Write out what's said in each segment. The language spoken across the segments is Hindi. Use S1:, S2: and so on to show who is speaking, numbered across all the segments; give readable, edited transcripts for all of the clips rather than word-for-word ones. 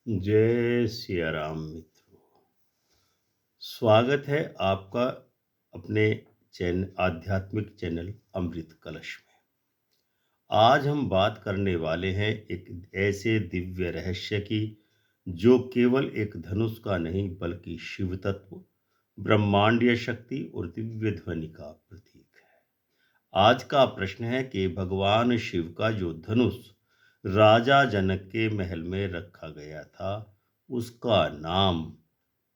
S1: जय सिया राम मित्रों। स्वागत है आपका अपने आध्यात्मिक चैनल अमृत कलश में। आज हम बात करने वाले हैं एक ऐसे दिव्य रहस्य की जो केवल एक धनुष का नहीं बल्कि शिव तत्व, ब्रह्मांडीय शक्ति और दिव्य ध्वनि का प्रतीक है। आज का प्रश्न है कि भगवान शिव का जो धनुष राजा जनक के महल में रखा गया था, उसका नाम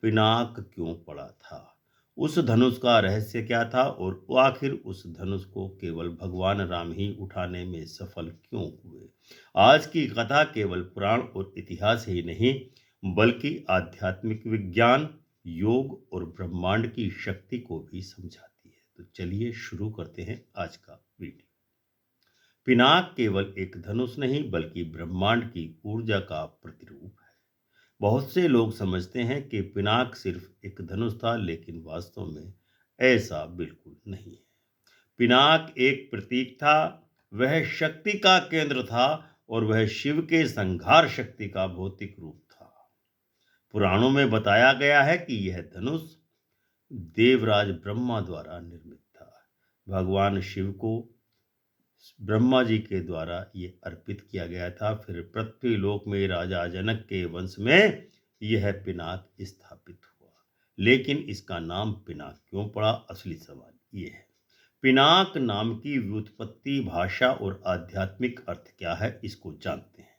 S1: पिनाक क्यों पड़ा था? उस धनुष का रहस्य क्या था और वो आखिर उस धनुष को केवल भगवान राम ही उठाने में सफल क्यों हुए? आज की कथा केवल पुराण और इतिहास ही नहीं, बल्कि आध्यात्मिक विज्ञान, योग और ब्रह्मांड की शक्ति को भी समझाती है। तो चलिए शुरू करते हैं आज का वीडियो। पिनाक केवल एक धनुष नहीं बल्कि ब्रह्मांड की ऊर्जा का प्रतिरूप है। बहुत से लोग समझते हैं कि पिनाक सिर्फ एक धनुष था, लेकिन वास्तव में ऐसा बिल्कुल नहीं है। पिनाक एक प्रतीक था, वह शक्ति का केंद्र था और वह शिव के संहार शक्ति का भौतिक रूप था। पुराणों में बताया गया है कि यह धनुष देवराज ब्रह्मा द्वारा निर्मित था। भगवान शिव को ब्रह्मा जी के द्वारा ये अर्पित किया गया था। फिर पृथ्वी लोक में राजा जनक के वंश में यह पिनाक स्थापित हुआ। लेकिन इसका नाम पिनाक क्यों पड़ा, असली सवाल ये है। पिनाक नाम की व्युत्पत्ति, भाषा और आध्यात्मिक अर्थ क्या है, इसको जानते हैं।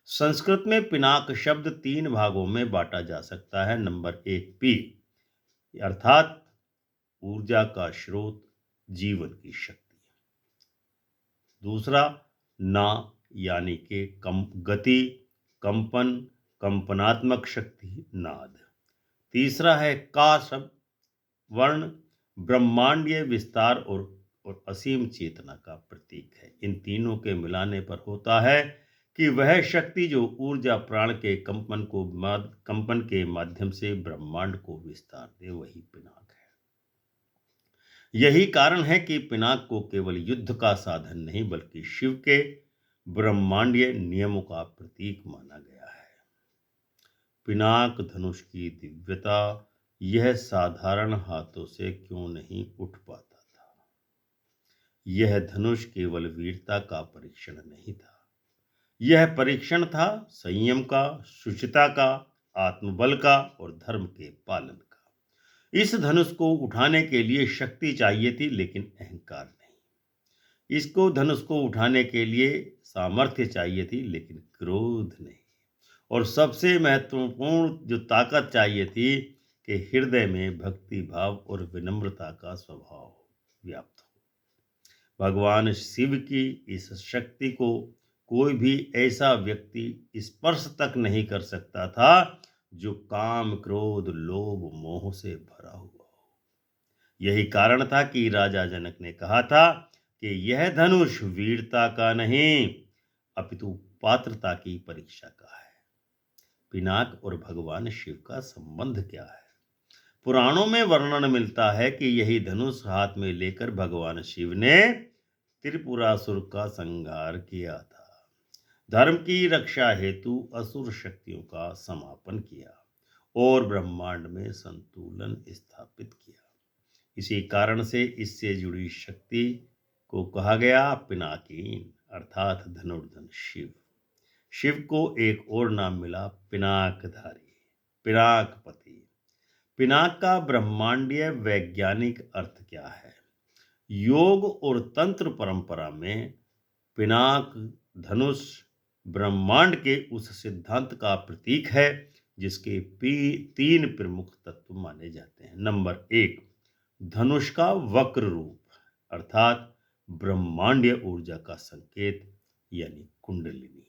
S1: संस्कृत में पिनाक शब्द 3 भागों में बांटा जा सकता है। नंबर 1 पी अर्थात ऊर्जा का स्रोत, जीवन की शक्ति। दूसरा ना यानी कि गति, कंपन, कंपनात्मक शक्ति, नाद। तीसरा है का शब्द, वर्ण, ब्रह्मांडीय विस्तार और असीम चेतना का प्रतीक है। इन तीनों के मिलाने पर होता है कि वह शक्ति जो ऊर्जा प्राण के कंपन के माध्यम से ब्रह्मांड को विस्तार दे, वही पिनाक है। यही कारण है कि पिनाक को केवल युद्ध का साधन नहीं बल्कि शिव के ब्रह्मांडीय नियमों का प्रतीक माना गया है। पिनाक धनुष की दिव्यता, यह साधारण हाथों से क्यों नहीं उठ पाता था? यह धनुष केवल वीरता का परीक्षण नहीं था, यह परीक्षण था संयम का, शुचिता का, आत्मबल का और धर्म के पालन का। इस धनुष को उठाने के लिए शक्ति चाहिए थी, लेकिन अहंकार नहीं। इसको धनुष को उठाने के लिए सामर्थ्य चाहिए थी, लेकिन क्रोध नहीं। और सबसे महत्वपूर्ण जो ताकत चाहिए थी कि हृदय में भक्ति भाव और विनम्रता का स्वभाव व्याप्त हो। भगवान शिव की इस शक्ति को कोई भी ऐसा व्यक्ति स्पर्श तक नहीं कर सकता था जो काम, क्रोध, लोभ, मोह से भरा हुआ हो। यही कारण था कि राजा जनक ने कहा था कि यह धनुष वीरता का नहीं अपितु पात्रता की परीक्षा का है। पिनाक और भगवान शिव का संबंध क्या है? पुराणों में वर्णन मिलता है कि यही धनुष हाथ में लेकर भगवान शिव ने त्रिपुरासुर का संहार किया था, धर्म की रक्षा हेतु असुर शक्तियों का समापन किया और ब्रह्मांड में संतुलन स्थापित किया। इसी कारण से इससे जुड़ी शक्ति को कहा गया पिनाकीन, अर्थात धनुर्धन शिव। शिव को एक और नाम मिला पिनाकधारी, पिनाकपति। पिनाक का ब्रह्मांडीय वैज्ञानिक अर्थ क्या है? योग और तंत्र परंपरा में पिनाक धनुष ब्रह्मांड के उस सिद्धांत का प्रतीक है जिसके 3 प्रमुख तत्व माने जाते हैं। नंबर 1 धनुष का वक्र रूप, अर्थात ब्रह्मांडीय ऊर्जा का संकेत यानी कुंडलिनी।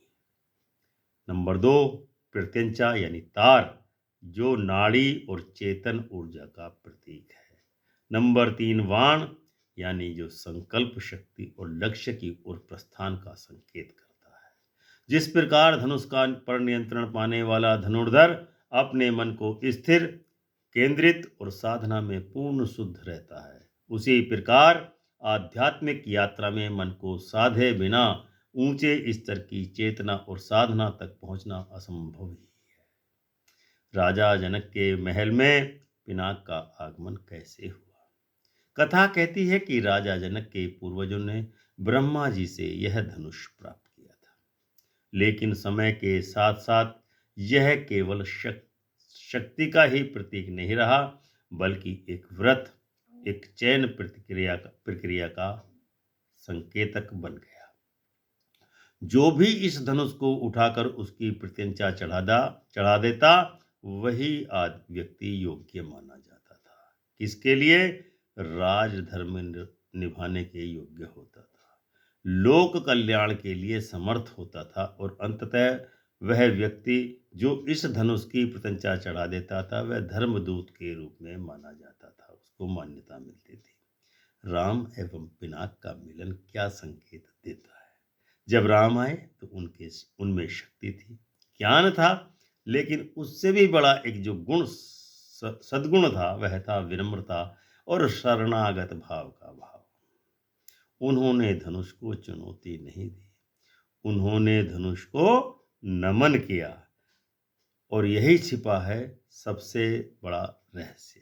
S1: नंबर 2 प्रत्यंचा यानी तार, जो नाड़ी और चेतन ऊर्जा का प्रतीक है। नंबर 3 वाण यानी जो संकल्प शक्ति और लक्ष्य की ओर प्रस्थान का संकेत करता है। जिस प्रकार धनुष का पर नियंत्रण पाने वाला धनुर्धर अपने मन को स्थिर, केंद्रित और साधना में पूर्ण शुद्ध रहता है, उसी प्रकार आध्यात्मिक यात्रा में मन को साधे बिना ऊंचे स्तर की चेतना और साधना तक पहुंचना असंभव ही है। राजा जनक के महल में पिनाक का आगमन कैसे हुआ? कथा कहती है कि राजा जनक के पूर्वजों ने ब्रह्मा जी से यह धनुष प्राप्त किया था, लेकिन समय के साथ साथ यह केवल शक्ति का ही प्रतीक नहीं रहा, बल्कि एक व्रत, एक चैन प्रक्रिया का संकेतक बन गया। जो भी इस धनुष को उठाकर उसकी प्रत्यंचा चढ़ा देता, वही आदि व्यक्ति योग्य माना जाता था। किसके लिए? राजधर्म निभाने के योग्य होता था, लोक कल्याण के लिए समर्थ होता था, और अंततः वह व्यक्ति जो इस धनुष की प्रत्यंचा चढ़ा देता था, वह धर्मदूत के रूप में माना जाता था, उसको मान्यता मिलती थी। राम एवं पिनाक का मिलन क्या संकेत देता है? जब राम आए तो उनमें शक्ति थी, ज्ञान था, लेकिन उससे भी बड़ा एक जो सद्गुण था, वह था विनम्रता और शरणागत भाव का भाव। उन्होंने धनुष को चुनौती नहीं दी, उन्होंने धनुष को नमन किया, और यही छिपा है सबसे बड़ा रहस्य।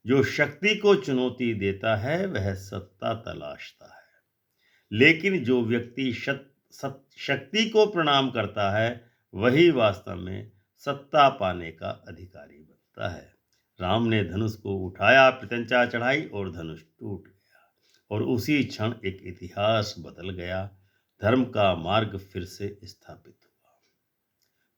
S1: जो शक्ति को चुनौती देता है वह सत्ता तलाशता है, लेकिन जो व्यक्ति शक्ति को प्रणाम करता है, वही वास्तव में सत्ता पाने का अधिकारी बनता है। राम ने धनुष को उठाया, प्रत्यंचा चढ़ाई, और धनुष टूट गया, और उसी क्षण एक इतिहास बदल गया। धर्म का मार्ग फिर से स्थापित हुआ।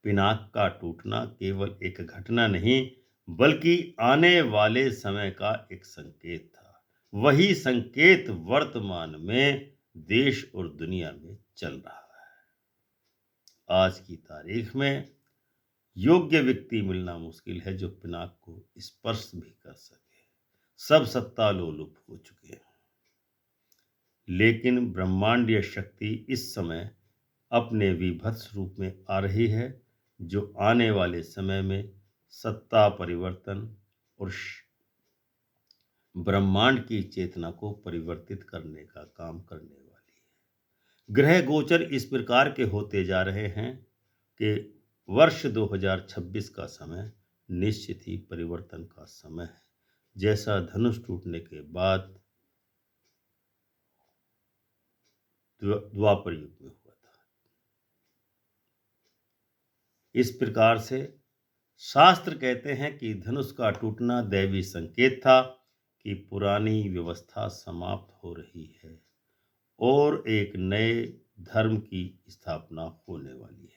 S1: पिनाक का टूटना केवल एक घटना नहीं, बल्कि आने वाले समय का एक संकेत था। वही संकेत वर्तमान में देश और दुनिया में चल रहा है। आज की तारीख में योग्य व्यक्ति मिलना मुश्किल है जो पिनाक को स्पर्श भी कर सके। सब सत्ता लोलुप हो चुके हैं, लेकिन ब्रह्मांडीय शक्ति इस समय अपने विभत्स रूप में आ रही है, जो आने वाले समय में सत्ता परिवर्तन और ब्रह्मांड की चेतना को परिवर्तित करने का काम करने वाली है। ग्रह गोचर इस प्रकार के होते जा रहे हैं कि वर्ष 2026 का समय निश्चित ही परिवर्तन का समय है, जैसा धनुष टूटने के बाद द्वापर युग में हुआ था। इस प्रकार से शास्त्र कहते हैं कि धनुष का टूटना दैवी संकेत था कि पुरानी व्यवस्था समाप्त हो रही है और एक नए धर्म की स्थापना होने वाली है।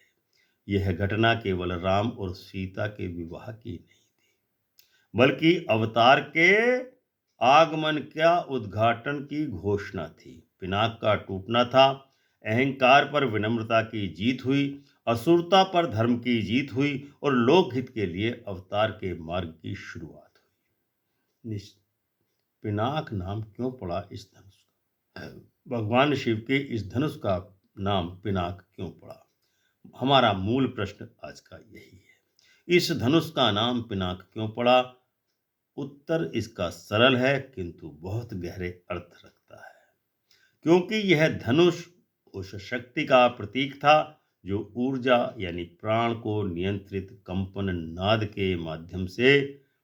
S1: यह घटना केवल राम और सीता के विवाह की नहीं थी, बल्कि अवतार के आगमन का उद्घाटन की घोषणा थी। पिनाक का टूटना था, अहंकार पर विनम्रता की जीत हुई, असुरता पर धर्म की जीत हुई, और लोकहित के लिए अवतार के मार्ग की शुरुआत हुई। पिनाक नाम क्यों पड़ा इस धनुष का? भगवान शिव के इस धनुष का नाम पिनाक क्यों पड़ा? हमारा मूल प्रश्न आज का यही है। इस धनुष का नाम पिनाक क्यों पड़ा? उत्तर इसका सरल है, किंतु बहुत गहरे अर्थ रखता है। क्योंकि यह धनुष उस शक्ति का प्रतीक था जो ऊर्जा यानी प्राण को नियंत्रित कंपन नाद के माध्यम से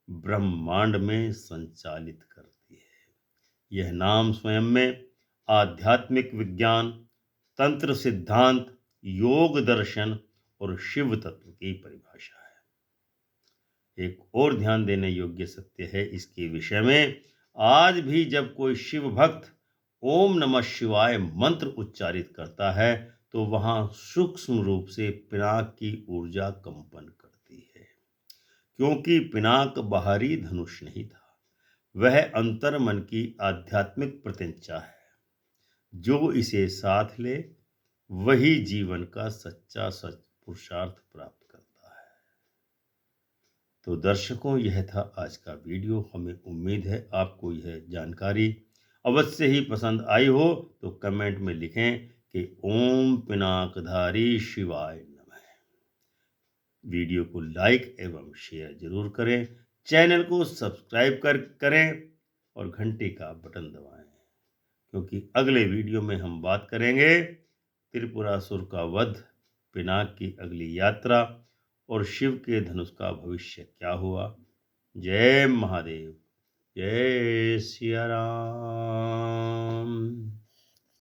S1: ब्रह्मांड में संचालित करती है। यह नाम स्वयं में आध्यात्मिक विज्ञान, तंत्र सिद्धांत, योग दर्शन और शिव तत्व की परिभाषा है। एक और ध्यान देने योग्य सत्य है इसके विषय में। आज भी जब कोई शिव भक्त ओम नमः शिवाय मंत्र उच्चारित करता है, तो वहां सूक्ष्म रूप से पिनाक की ऊर्जा कंपन करती है। क्योंकि पिनाक बाहरी धनुष नहीं था, वह अंतर मन की आध्यात्मिक प्रत्यंचा है। जो इसे साथ ले, वही जीवन का सच्चा पुरुषार्थ प्राप्त करता है। तो दर्शकों, यह था आज का वीडियो। हमें उम्मीद है आपको यह जानकारी अवश्य ही पसंद आई हो, तो कमेंट में लिखें कि ओम पिनाकधारी शिवाय नमः। वीडियो को लाइक एवं शेयर जरूर करें, चैनल को सब्सक्राइब करें और घंटी का बटन दबाएं, क्योंकि अगले वीडियो में हम बात करेंगे त्रिपुरासुर का वध, पिनाक की अगली यात्रा और शिव के धनुष का भविष्य क्या हुआ। जय महादेव, जय सिया राम।